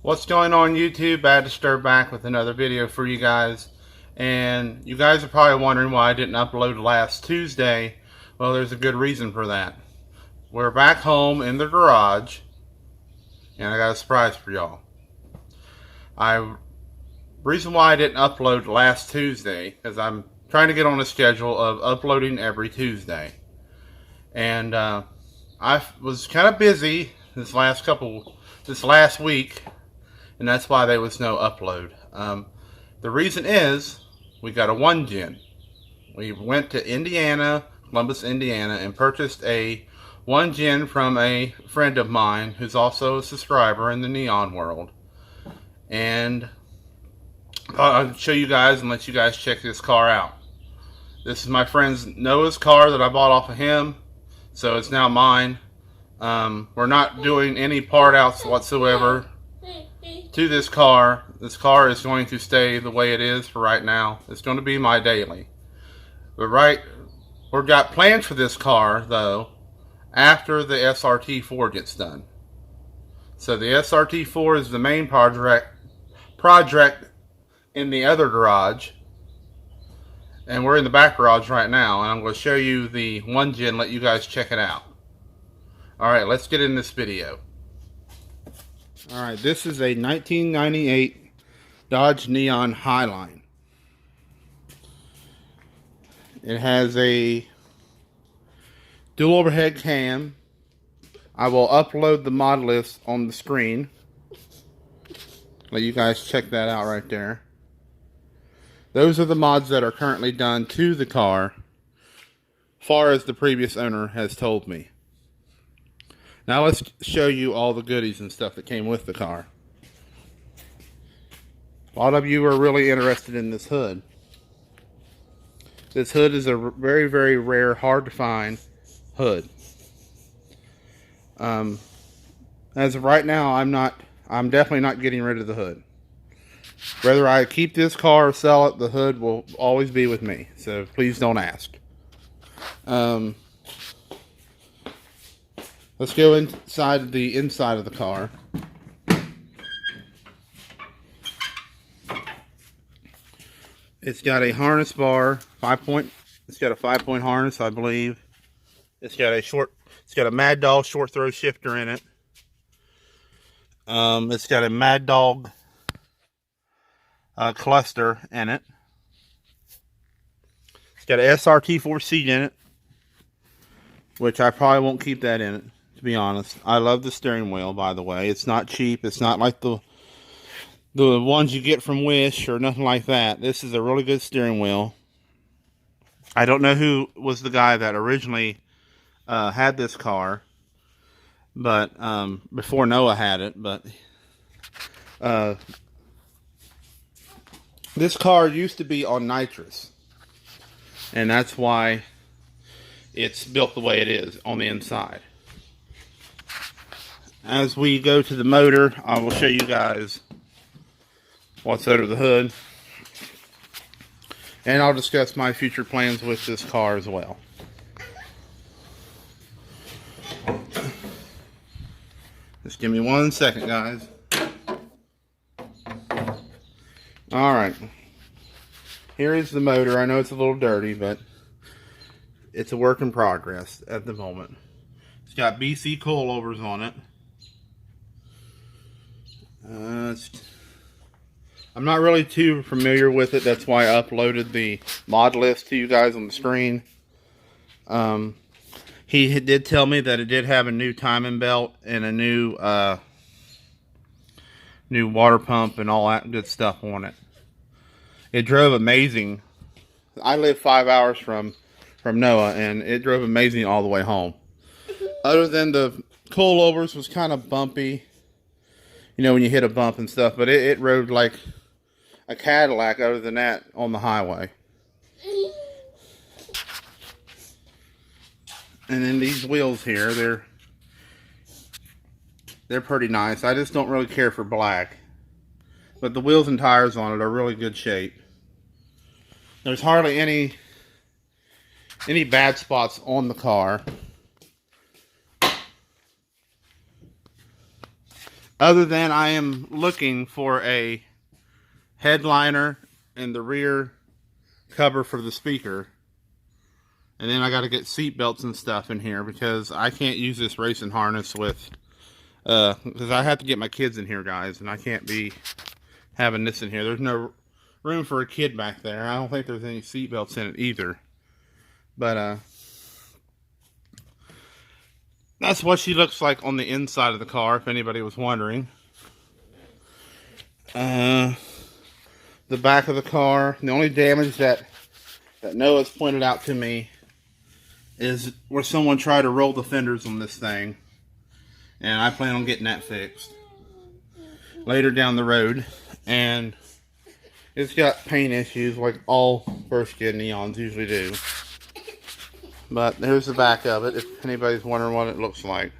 What's going on YouTube? Bad Disturb back with another video for you guys. And you guys are probably wondering why I didn't upload last Tuesday. Well, there's a good reason for that. We're back home in the garage, and I got a surprise for y'all. Reason why I didn't upload last Tuesday is I'm trying to get on a schedule of uploading every Tuesday. And I was kind of busy this last week, and that's why there was no upload. The reason is we got a 1-gen. We went to Indiana, Columbus, Indiana, and purchased a 1-gen from a friend of mine who's also a subscriber in the Neon world. And I'll show you guys and let you guys check this car out. This is my friend's Noah's car that I bought off of him, so it's now mine. We're not doing any part outs whatsoever to this car. This car is going to stay the way it is for right now. It's going to be my daily. But we've got plans for this car though after the SRT4 gets done. So the SRT4 is the main project in the other garage, and we're in the back garage right now, and I'm going to show you the 1-gen, let you guys check it out. Alright, let's get in this video. Alright, this is a 1998 Dodge Neon Highline. It has a dual overhead cam. I will upload the mod list on the screen. Let you guys check that out right there. Those are the mods that are currently done to the car, far as the previous owner has told me. Now let's show you all the goodies and stuff that came with the car. A lot of you are really interested in this hood. This hood is a very, very rare, hard to find hood. As of right now, I'm definitely not getting rid of the hood. Whether I keep this car or sell it, the hood will always be with me. So please don't ask. Let's go inside the inside of the car. It's got a harness bar, it's got a 5-point harness, I believe. It's got a Mad Dog short throw shifter in it. It's got a Mad Dog cluster in it. It's got an SRT4 seat in it, which I probably won't keep that in it, to be honest. I love the steering wheel, by the way. It's not cheap. It's not like the ones you get from Wish or nothing like that. This is a really good steering wheel. I don't know who was the guy that originally had this car, but before Noah had it. But this car used to be on Nitrous, and that's why it's built the way it is on the inside. As we go to the motor, I will show you guys what's under the hood, and I'll discuss my future plans with this car as well. Just give me 1 second, guys. Alright, here is the motor. I know it's a little dirty, but it's a work in progress at the moment. It's got BC coilovers on it. I'm not really too familiar with it. That's why I uploaded the mod list to you guys on the screen. He did tell me that it did have a new timing belt and a new water pump and all that good stuff on it. It drove amazing. I live 5 hours from Noah, and it drove amazing all the way home. Other than the coilovers was kind of bumpy, you know, when you hit a bump and stuff, but it rode like a Cadillac other than that on the highway. And then these wheels here, they're pretty nice. I just don't really care for black, but the wheels and tires on it are really good shape. There's hardly any bad spots on the car. Other than I am looking for a headliner in the rear cover for the speaker. And then I got to get seat belts and stuff in here because I can't use this racing harness with, because I have to get my kids in here, guys, and I can't be having this in here. There's no room for a kid back there. I don't think there's any seat belts in it either. But, that's what she looks like on the inside of the car, if anybody was wondering. The back of the car, the only damage that Noah's pointed out to me is where someone tried to roll the fenders on this thing. And I plan on getting that fixed later down the road. And it's got paint issues like all first gen Neons usually do. But there's the back of it, if anybody's wondering what it looks like.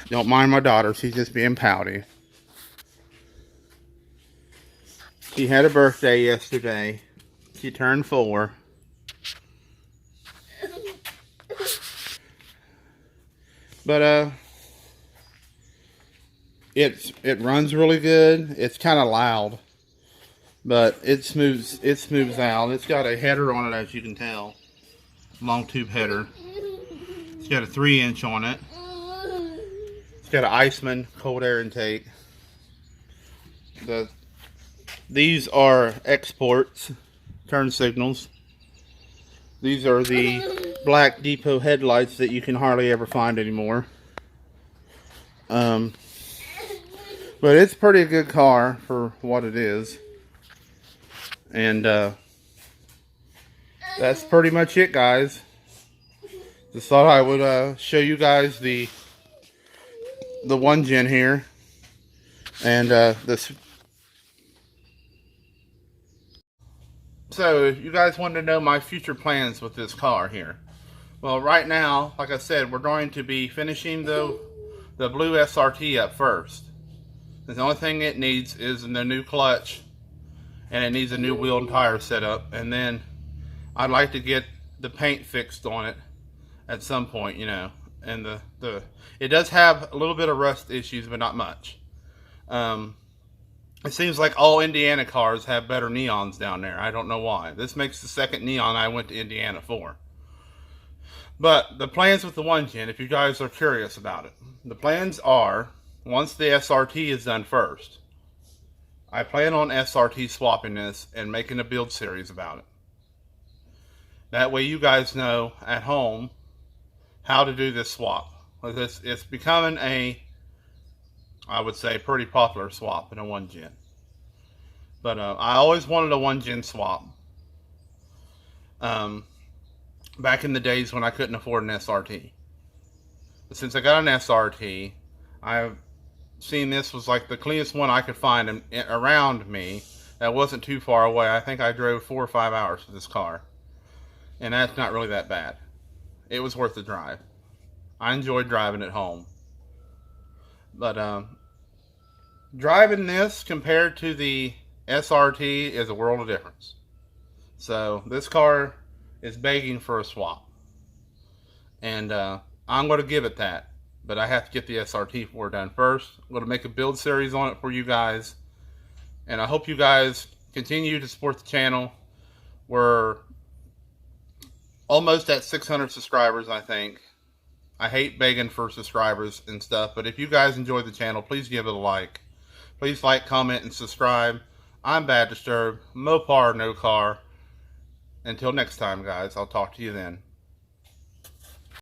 Don't mind my daughter, she's just being pouty. She had a birthday yesterday. She turned 4. But it runs really good. It's kind of loud, but it smooths out. It's got a header on it, as you can tell, long tube header. It's got a 3-inch on it. It's got an Iceman cold air intake. These are exports, turn signals. These are the black depot headlights that you can hardly ever find anymore. But it's a pretty good car for what it is. And that's pretty much it, guys. Just thought I would show you guys the 1 gen here. And this. So, you guys wanted to know my future plans with this car here. Well, right now, like I said, we're going to be finishing the blue SRT up first. The only thing it needs is the new clutch, and it needs a new wheel and tire setup. And then I'd like to get the paint fixed on it at some point, you know. And it does have a little bit of rust issues, but not much. It seems like all Indiana cars have better Neons down there. I don't know why. This makes the second Neon I went to Indiana for. But the plans with the 1 gen, if you guys are curious about it. The plans are, once the SRT is done first, I plan on SRT swapping this and making a build series about it. That way you guys know at home how to do this swap. It's becoming I would say, pretty popular swap in a 1 gen. But I always wanted a 1 gen swap. Back in the days when I couldn't afford an SRT. But since I got an SRT, I've seen this was like the cleanest one I could find around me that wasn't too far away. I think I drove 4 or 5 hours with this car. And that's not really that bad. It was worth the drive. I enjoyed driving it home. But driving this compared to the SRT is a world of difference. So this car is begging for a swap. And I'm going to give it that. But I have to get the SRT4 done first. I'm going to make a build series on it for you guys. And I hope you guys continue to support the channel. We're almost at 600 subscribers, I think. I hate begging for subscribers and stuff, but if you guys enjoy the channel, please give it a like. Please like, comment, and subscribe. I'm Bad Disturbed. Mopar, no car. Until next time, guys. I'll talk to you then.